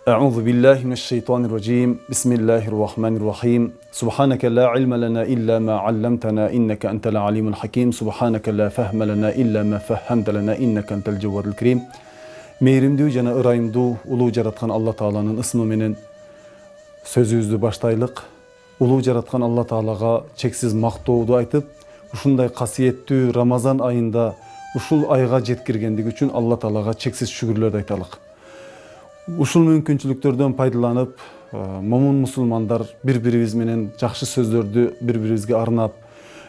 Euzu billahi mineşşeytanirracim. Bismillahirrahmanirrahim. Subhaneke la ilme lena illa ma allamtana inneke entel alimul hakim. Subhaneke la fehme lena illa ma fehhemte lena inneke entel cevvedul kerim. Meyrimdүү jana ырайымдуу улуу жараткан Алла Тааланын ысмы менен сөзүбүздү баштайлык. Улуу жараткан Алла Таалага чексиз мактооду айтып, ушундай касиеттүү Рамазан айында ушул айга жеткиргендиги үчүн Алла Таалага чексиз шүгүрлөрдү айталык. Ушул мүмкүнчүлүктөрдөн пайдаланып, момун мусулмандар бири-бирибиз менен жакшы сөздөрдү бири-бирибизге арнап,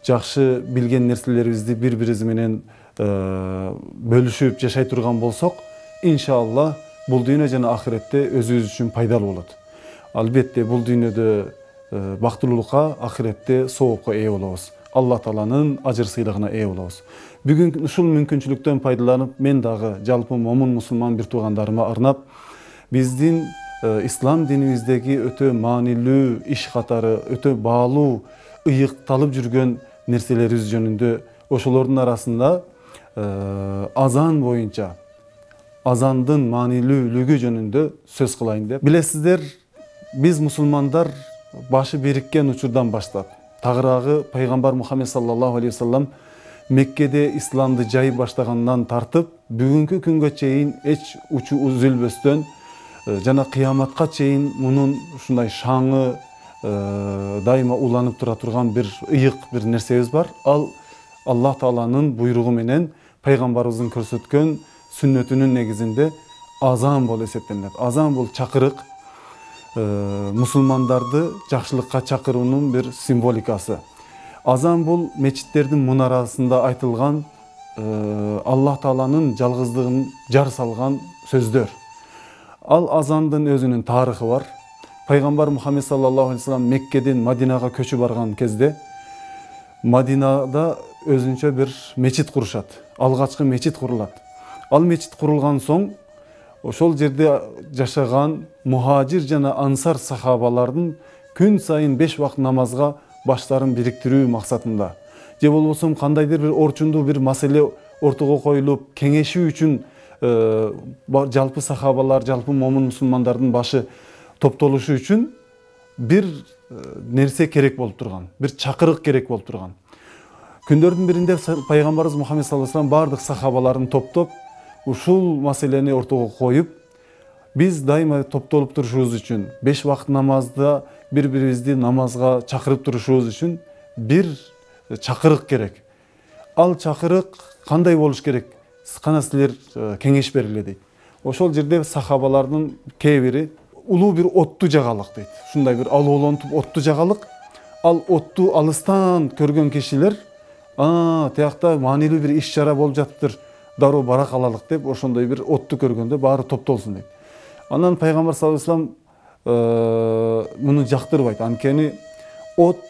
жакшы билген нерселерибизди бири-бирибиз менен бөлүшүп жашай турган болсок, иншалла бул дүйнө жана ахиретте өзүбүз үчүн пайдалуу болот. Албетте бул дүйнөдө бактылуулукка, ахиретте соопко ээ болобуз. Алла Тааланын ажыр сыйлыгына ээ болобуз. Бүгүн ушул мүмкүнчүлүктөн пайдаланып, мен дагы жалпы момун мусулман бир туугандарыма арнап, биздин ислам динибиздеги өтө маанилүү иш катары, өтө баалуу, ыйыкталып жүргөн нерселерибиз жөнүндө, ошолордун арасында азан боюнча, азандын маанилүүлүгү жөнүндө сөз кылайын деп. Билесиздер, биз мусулмандар башы бириккен учурдан баштап, тагыраагы пайгамбар Мухаммед саллаллаху алейхи вассалам Меккеде исламды жай баштагандан тартып, бүгүнкү күнгө чейин эч учу үзүлбөстөн жана кыяматка чейин мунун ушундай шаңы дайыма уланып тура турган бир ыйык бир нерсебиз бар. Ал Аллах Тааланын буйругу менен пайгамбарыбыздын көрсөткөн сүннөтүнүн негизинде азан болуп эсептелет. Азан бул чакырык, мусулмандарды жакшылыкка чакыруунун бир символикасы. Азан бул мечиттердин мунарасында айтылган Аллах Тааланын жалгыздыгын жар салган сөздөр. Ал азандын өзүнүн тарыхы бар. Пайгамбар Мухаммед саллаллаху алейхи вассалам Меккеден Мадинага көчүп барган кезде Мадинада өзүнчө бир мечит курушат. Алгачкы мечит курулат. Ал мечит курулган соң ошол жерде жашаган мухажир жана ансар сахабалардын күн сайын 5 вакыт намазга баштарын бириктирүү максатында, же болбосо кандайдыр бир орчундуу бир маселе ортого коюлуп, кеңешүү үчүн жалпы сахабалар, жалпы момун мусулмандардын башы топтолушу үчүн бир нерсе керек болуп турган, бир чакырык керек болуп турган. Күндөрдүн биринде пайгамбарыбыз Мухаммед саллаллаху алейхи вассалам бардык сахабаларын топтоп, ушул маселени ортого коюп, биз дайыма топтолуп турушубуз үчүн, 5 вакыт намазда бири-бирибизди намазга чакырып турушубуз үчүн бир чакырык керек. Ал чакырык кандай болуш керек? Кана силер кеңеш бергиле дейт. Ошол жерде сахабалардын кээ бири улуу бир отту жагалык дейт. Ушундай бир алоолонтуп отту жагалык. Ал отту алыстан көргөн кишилер, тиякта маанилүү бир иш чара болуп жатыптыр, дароо бара калалык деп, ошондой бир отту көргөндө баары топтолсун дейт. Анан пайгамбар саллаллаху алейхи вассалам муну жактырбайт. Анткени от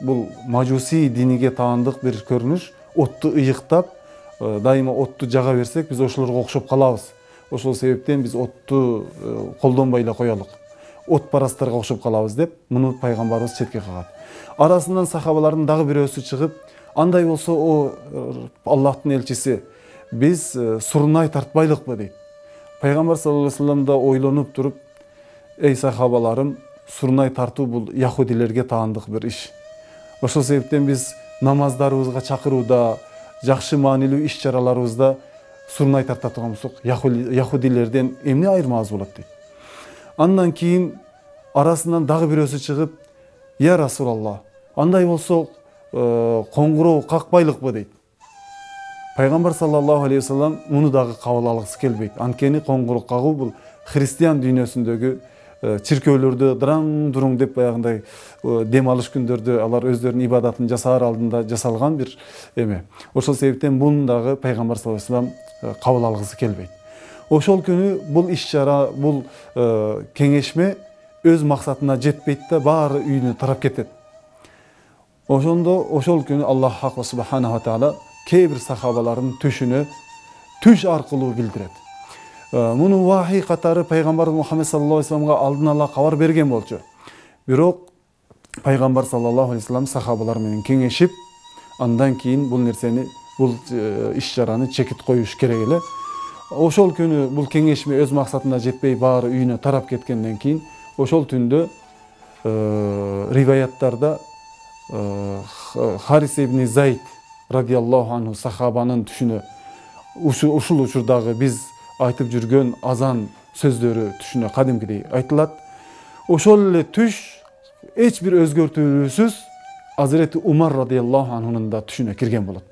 бул мажуси диниге таандык бир көрүнүш. Отту ыйыктап, дайыма отту жага берсек, биз ошолорго окшоп калабыз. Ошол себептен биз отту колдонбой эле коелук. От парастарга окшоп калабыз деп, муну пайгамбарыбыз четке кагат. Арасынан сахабалардын дагы бирөөсү чыгып, андай болсо, о Аллахтын элчиси, биз сурунай тартпайлыкпы дейт. Пайгамбар саллаллаху алейхи вассалам да ойлонуп туруп, эй сахабаларым, сурунай тартуу бул яхудилерге таандык бир иш. Ошол себептен биз намаздарыбызга чакырууда, жакшы маанилүү иш чараларыбызда сурунай тарта турган болсок, яхудилерден эмне айырмабыз болот дейт. Андан кийин арасынан дагы бирөөсү чыгып, я Расулалла, андай болсо коңгуроо какпайлыкпы дейт. Пайгамбар саллаллаху алейхи вассалам муну дагы кабыл алгысы келбейт. Анткени коңгуроо кагуу бул христиан дүйнөсүндөгү чиркөөлөрдө дыран-дуруң деп баягындай дем алыш күндөрдө алар өздөрүнүн ибадатын жасаар алдында жасалган бир эме. Ошол себептен муну дагы пайгамбар саллаллаху алейхи вассалам кабыл алгысы келбейт. Ошол күнү бул иш чара, бул кеңешме өз максатына жетпейт да, баары үйүнө тарап кетет. Ошол күнү Аллах хак субханаху таала кээ бир сахабалардын түшүнө түш аркылуу билдирет. Муну вахий катары пайгамбар Мухаммед саллаллаху алейхи вассаламга алдын ала кабар берген болчу. Бирок пайгамбар саллаллаху алейхи вассалам сахабалар менен кеңешип, андан кийин бул нерсени, бул иш чараны чекит коюш керек эле. Ошол күнү бул кеңешме өз максатына жетпей баары үйүнө тарап кеткенден кийин ошол түндө риваяттарда Харис ибн Зайд радиаллаху анху сахабанын түшүнө ушул учурдагы биз айтып жүргөн азан сөздөрү түшүнө кадимкидей айтылат. Ошол эле түш эч бир өзгөртүүсүз Азирети Умар радиаллаху анхунун да түшүнө кирген болот.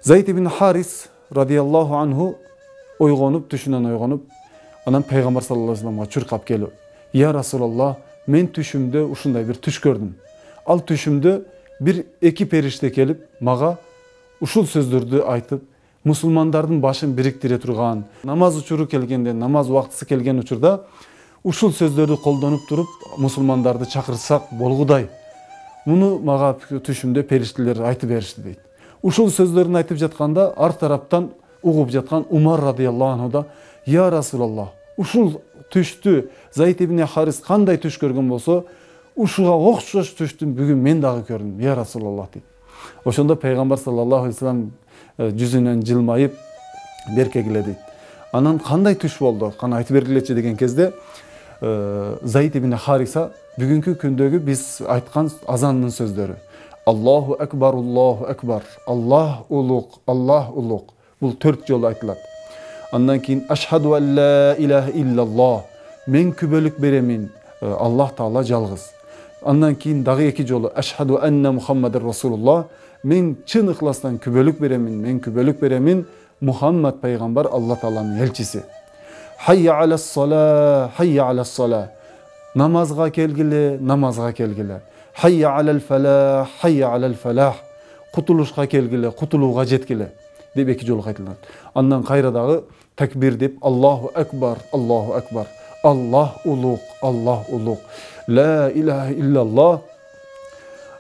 Зайд ибн Харис радиаллаху анху ойгонуп, түшүнөн ойгонуп, анан пайгамбар саллаллаху алейхи вассаламга чуркап келип: "Я Расулаллах, мен түшүмдө ушундай бир түш көрдүм. Ал түшүмдө бир эки периште келип, мага ушул сөздөрдү айтып, мусулмандардын башын бириктире турган, намаз учуру келгенде, намаз убактысы келген учурда ушул сөздөрдү колдонуп туруп, мусулмандарды чакырсак болгудай. Муну мага түшүмдө периштелер айтып беришти" дейт. Ушул сөздөрүн айтып жатканда ар тараптан угуп жаткан Умар радиаллаху анху да: "Я Расулаллах, ушул түштү Зайд ибн Харис кандай түш көргөн болсо, ушуга окшош түштү бүгүн мен дагы көрдүм, я Расулаллах" дейт. Ошондо пайгамбар саллаллаху алейхи вассалам жүзүнөн жылмайып беркегиле дейт. Анан кандай түш болду? Кана айтып бергилечи деген кезде Зайд ибн Хариса бүгүнкү күндөгү биз айткан азандын сөздөрү: Аллаху акбар, Аллаху акбар, Аллах улук, Аллах улук. Бул 4 жолу айтылат. Андан кийин ашхаду ан ла илаха иллаллах, мен күбөлүк беремин, Аллах Таала жалгыз. Андан кийин дагы 2 жолу ашхаду анна Мухаммаdur Расулуллах, мен чын ыхластан күбөлүк беремин, Мухаммад пайгамбар Аллах Тааланын элчиси. Хайя алас сала, хайя алас сала, намазга келгиле, намазга келгиле. Хайя алал фалах, хайя алал фалах, кутулушка келгиле, кутулууга жеткиле деп 2 жолу айтылат. Андан кайра дагы такбир деп Аллаху акбар, Аллаху акбар, Аллах улук, Аллах улук, ла илаха иллаллах,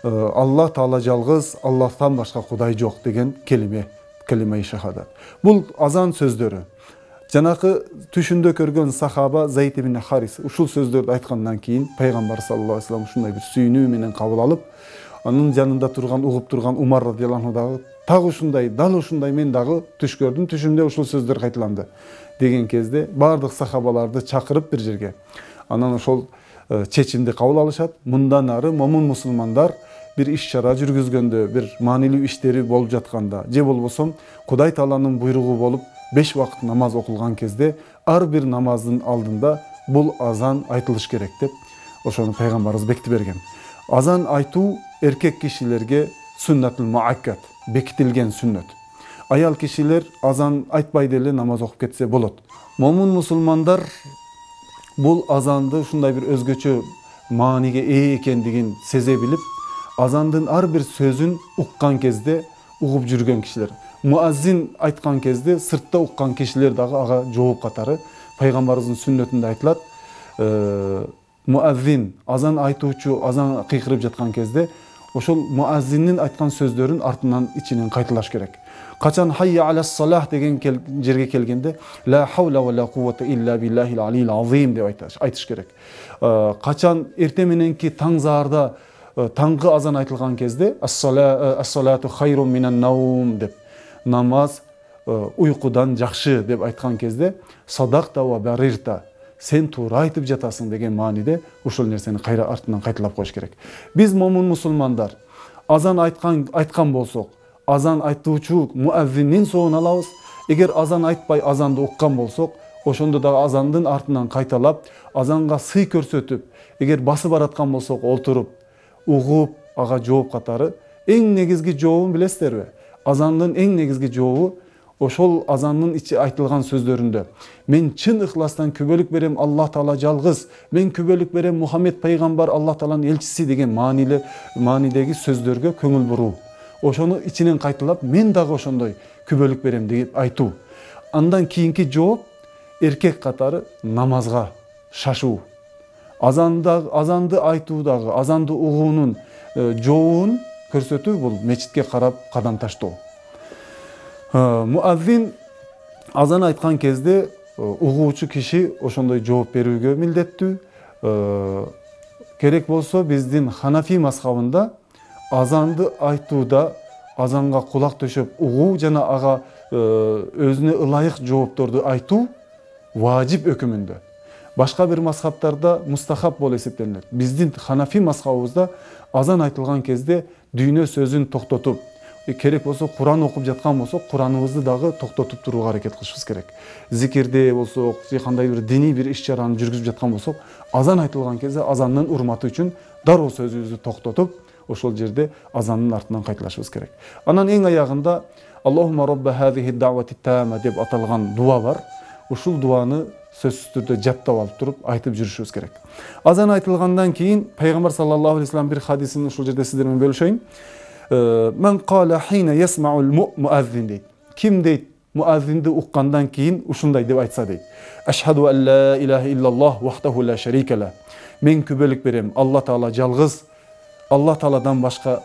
Аллах Таала жалгыз, Аллахтан башка кудай жок деген келиме шахадат. Бул азан сөздөрү. Жанакы түшүндө көргөн сахаба Зайд ибн Харис ушул сөздөрдү айткандан кийин пайгамбар саллаллаху алейхи вассалам ушундай бир сүйүнүү менен кабыл алып, анын жанында турган, угуп турган Умар радиаллаху анху дагы так ушундай, дал ушундай мен дагы түш көрдүм, түшүмдө ушул сөздөр кайталанды деген кезде бардык сахабаларды чакырып бир жерге. Анан ошол чечимди кабыл алышат. Мындан ары момун мусулмандар бир иш-чара жүргүзгөндө, бир маанилүү иштери болуп жатканда, же болбосо Кудай Тааланын буйругу болуп 5 вакыт намаз окулган кезде ар бир намаздын алдында бул азан айтылыш керек деп ошону пайгамбарыбыз бекитип берген. Азан айтуу эркек кишилерге сүннатул муаккат, бекитилген сүннөт. Аял кишилер азан айтпай деле намаз окуп кетсе болот. Момун мусулмандар бул азанды ушундай бир өзгөчө мааниге ээ экендигин сезе билип, азандын ар бир сөзүн уккан кезде угуп жүргөн кишилер. Муаззин айткан кезде сыртта уккан кишилер дагы ага жооп катары пайгамбарыбыздын сүннөтүндө айтылат. Муаззин, азан айтуучу, азан кыйкырып жаткан кезде ошол муаззиндин айткан сөздөрүн артынан ичинен кайталаш керек. Качан хайя алас салах деген жерге келгенде ла хаула ва ла куввата илля биллахил алил азим деп айтыш керек. Качан эрте мененки таң заарда таңгы азан айтылган кезде ас-салату хайрун минан наум деп, намаз уйкудан жакшы деп айткан кезде садакта ва барирта, сен туура айтып жатасың деген мааниде ушул нерсени кайра артынан кайталап коюш керек. Биз момун мусулмандар азан айткан болсок, азан айтуучу муаззиндин соогун алабыз. Эгер азан айтпай азанды уккан болсок, ошондо дагы азандын артынан кайталап, азанга сый көрсөтүп, эгер басы бараткан болсок олтуруп, угуп, ага жооп катары эң негизги жообун билесиздерби? Азандын эң негизги жообу ошол азандын ичи айтылган сөздөрүндө мен чын ыхластан күбөлүк берем, Аллах Таала жалгыз, мен күбөлүк берем, Мухаммед пайгамбар Аллах Тааланын элчиси деген маанидеги сөздөргө көңүл буруу. Ошону ичинен кайталап, мен дагы ошондой күбөлүк берем деп айтуу. Андан кийинки жооп эркек катары намазга шашуу. Азанды айтуудагы, азанды угуунун жообун көрсөтүү бул мечитке карап кадам таштоо. Муаззин азан айткан кезде угуучу киши ошондой жооп берүүгө милдеттүү. Керек болсо биздин Ханафи мазхабында азанды айтууда азанга кулак төшөп угуу жана ага өзүнө ылайык жоопторду айтуу важип өкүмүндө. Башка бир мазхабтарда мустахаб болуп эсептелет. Биздин Ханафи мазхабыбызда азан айтылган кезде дүйнө сөзүн токтотуп, керек болсо Куран окуп жаткан болсок, Кураныбызды дагы токтотуп турууга аракет кылышыбыз керек. Зикирде болсок, же кандай бир диний бир иш-чараны жүргүзүп жаткан болсок, азан айтылган кезде азандын урматы үчүн дароо сөзүбүздү токтотуп, ошол жерде азандын артынан кайталашыбыз керек. Анан эң аягында Аллахумма робба хазихи даъвати тамма деп аталган дуа бар. Ушул дуаны сөзсүз түрдө жаттап алып туруп айтып жүрүшүбүз керек. Азан айтылгандан кийин пайгамбар саллаллаху алейхи вассалам бир хадисин ушул жерде сиздер менен бөлүшөйүн. Мен кала хина ясмаул муаззин дейт. Ким дейт муаззинди уккандан кийин ушундай деп айтса дейт. Ашхаду ан ла илаха иллаллах вахтаху ла шарика ла. Мен күбөлүк берем, Алла Таала жалгыз, Алла Тааладан башка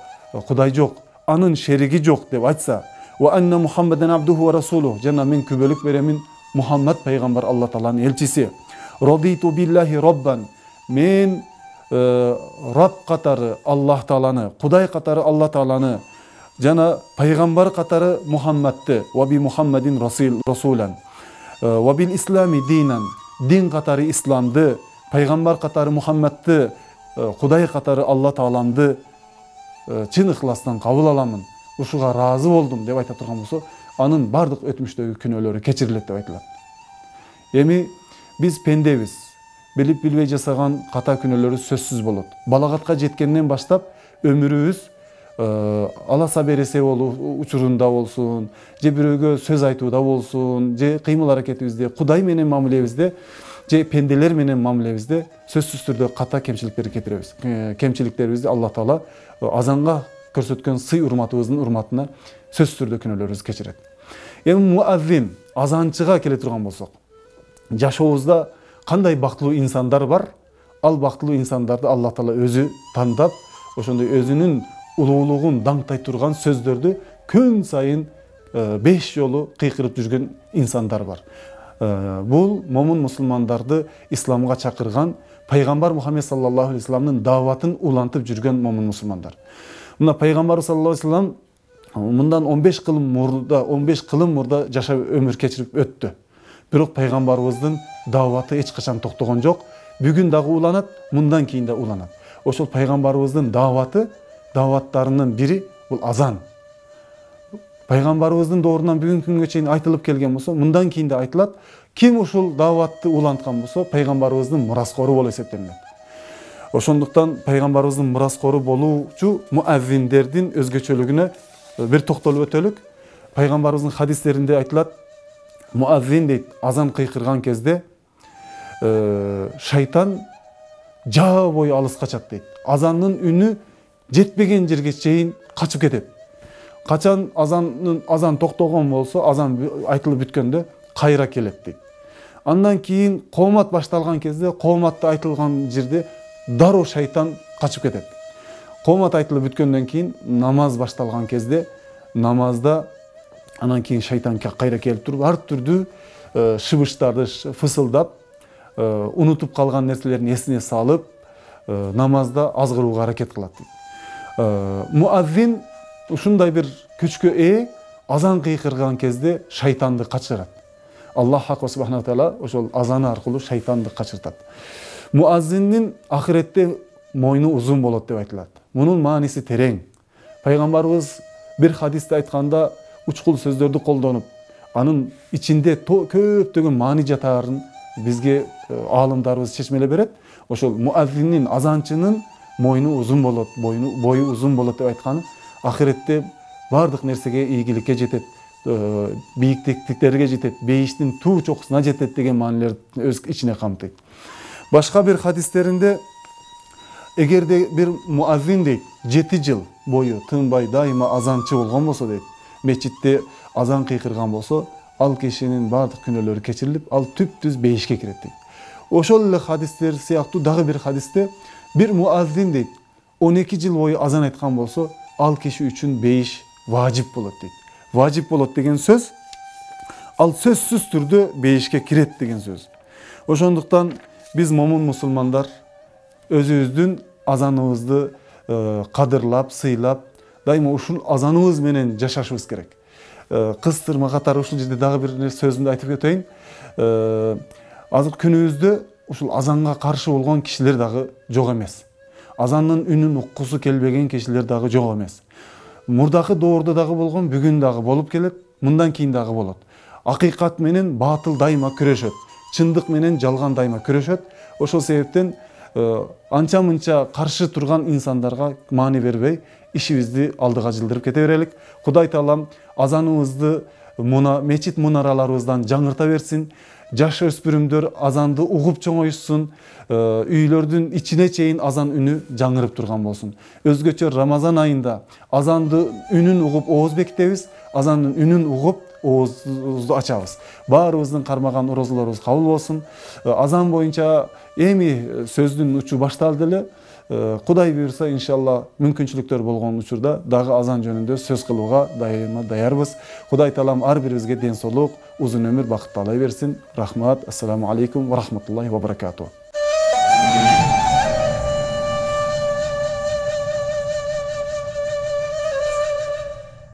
кудай жок, анын шериги жок деп айтса, ва анна Мухаммадан абдуху ва расулух, жана мен күбөлүк беремин Мухаммад пайгамбар Алла Тааланын элчиси. Радиту биллахи роббан. Мен Раб катары Аллах Тааланы, Кудай катары Алла Тааланы, жана пайгамбар катары Мухаммадты, ва би Мухаммадин расулан, ва бил ислами динан, дин катары исламды, пайгамбар катары Мухаммадты, Кудай катары Алла Тааламды чын ыхластан кабыл аламын, ушуга ыраазы болдум деп айта турган болсо, анын бардык өтмүштөгү күнөөлөрү кечирилет деп айтылат. Эми биз пендебиз. Билип билбей жасаган ката күнөөлөрү сөзсүз болот. Балагатка жеткенден баштап өмүрүбүз аласа бересе болуу учурунда болсун, же бирөөгө сөз айтууда болсун, же кыймыл аракетибизде, Кудай менен мамилебизде, же пенделер менен мамилебизде сөзсүз түрдө ката кемчиликтерди кетиребиз. Кемчиликтерибизди Алла Таала азанга көрсөткөн сый урматыбыздын урматына сөзсүз түрдө күнөөлөрүбүздү кечирет. Эми муаззин, азанчыга келе турган болсок, жашообузда кандай бактылуу инсандар бар? Ал бактылуу инсандарды Алла Таала өзү тандап, ошондой өзүнүн улуулугун даңктай турган сөздөрдү күн сайын 5 жолу кыйкырып жүргөн инсандар бар. Бул момун мусулмандарды исламга чакырган пайгамбар Мухаммед саллаллаху алейхи вассаламдын дааватын улантып жүргөн момун мусулмандар. Мына пайгамбар саллаллаху алейхи вассалам мындан 15 кылым мурда жашап өмүр кечирип өттү. Бирок пайгамбарыбыздын дааваты эч качан токтогон жок. Бүгүн дагы уланат, мындан кийин да уланат. Ошол пайгамбарыбыздын дааваттарынын бири бул азан. Пайгамбарыбыздын доорунан бүгүнкү күнгө чейин айтылып келген болсо, мындан кийин да айтылат. Ким ушул дааватты уланткан болсо, пайгамбарыбыздын мураскору болуп эсептелет. Ошондуктан пайгамбарыбыздын мураскору болуучу муаззиндердин өзгөчөлүгүнө бир токтолуп өтөлүк. Пайгамбарыбыздын хадистеринде айтылат, муаззин дейт, азан кыйкырган кезде шайтан жаа бою алыс качат дейт. Азандын үнү жетпеген жерге чейин качып кетет. Качан азан токтогон болсо, азан айтылып бүткөндө кайра келет дейт. Андан кийин коомат башталган кезде, кооматта айтылган жерде дароо шайтан качып кетет. Коомат айтылып бүткөндөн кийин намаз башталган кезде, намазда анан кийин шайтан кайра келип туруп, ар түрдүү шыбыштарды фысылдап, унутуп калган нерселерин эсине салып, намазда азгырууга аракет кылат дейт. Муаззин ушундай бир күчкө ээ, азан кыйкырган кезде шайтанды качырат. Аллах хак субхана таала ошол азаны аркылуу шайтанды качыртат. Муаззиндин ахиретте мойну узун болот деп айтылат. Мунун мааниси терең. Пайгамбарыбыз бир хадисте айтканда учкул сөздөрдү колдонуп, анын ичинде көптөгөн маани жатарын бизге аалымдарыбыз чечмелеп берет. Ошол муаззиндин, азанчынын мойну узун болот, бою узун болот деп айтканы ахиретте бардык нерсеге ийгиликке жетет, бийиктиктерге жетет, бейиштин туу чокусуна жетет деген маанилерди өз ичине камтыйт. Башка бир хадистеринде эгерде бир муаззин дейт 7 жыл бою тынбай дайыма азанчы болгон болсо дейт, мечитте азан кыйкырган болсо, ал кишинин бардык күнөөлөрү кечирилип, ал түп-түз бейишке кирет дейт. Ошол эле хадистер сыяктуу дагы бир хадисте бир муаззин дейт 12 жыл бою азан айткан болсо, ал киши үчүн бейиш важип болот дейт. Важип болот деген сөз, ал сөзсүз түрдө бейишке кирет деген сөз. Ошондуктан биз момун мусулмандар өзүбүздүн азаныбызды кадырлап, сыйлап, дайыма ушул азаныбыз менен жашашыбыз керек. Кыстырма катары ушул жерде дагы бир сөзүмдү айтып кетейин. Азыр күнүбүздө ушул азанга каршы болгон кишилер дагы жок эмес. Азандын үнүн уккусу келбеген кишилер дагы жок эмес. Мурдакы доордо дагы болгон, бүгүн дагы болуп келет, мындан кийин дагы болот. Акыйкат менен батыл дайыма күрөшөт. Чындык менен жалган дайыма күрөшөт. Ошол себептен анча-мынча каршы турган инсандарга маани бербей, ишибизди алдыга жылдырып кете берелик. Кудай таалам азаныбызды мечит мунараларыбыздан жаңырта берсин. Жаш өспүрүмдөр азанды угуп чоңоюшсун, үйлөрдүн ичине чейин азан үнү жаңырып турган болсун. Өзгөчө Рамазан айында азанды үнүн угуп ооз бекитебиз, азандын үнүн угуп оозубузду ачабыз. Баарыбыздын кармаган орозолорубуз кабыл болсун. Азан боюнча эми сөздүн учу башталды эле. Кудай буйрса, иншалла мүмкүнчүлүктөр болгон учурда дагы азан жөнүндө сөз кылууга дайыма даярбыз. Кудай таалам ар бирибизге ден соолук, узун өмүр, бакыт таалай берсин. Рахмат. Ассаламу алейкум ва рахматуллахи ва баракатух.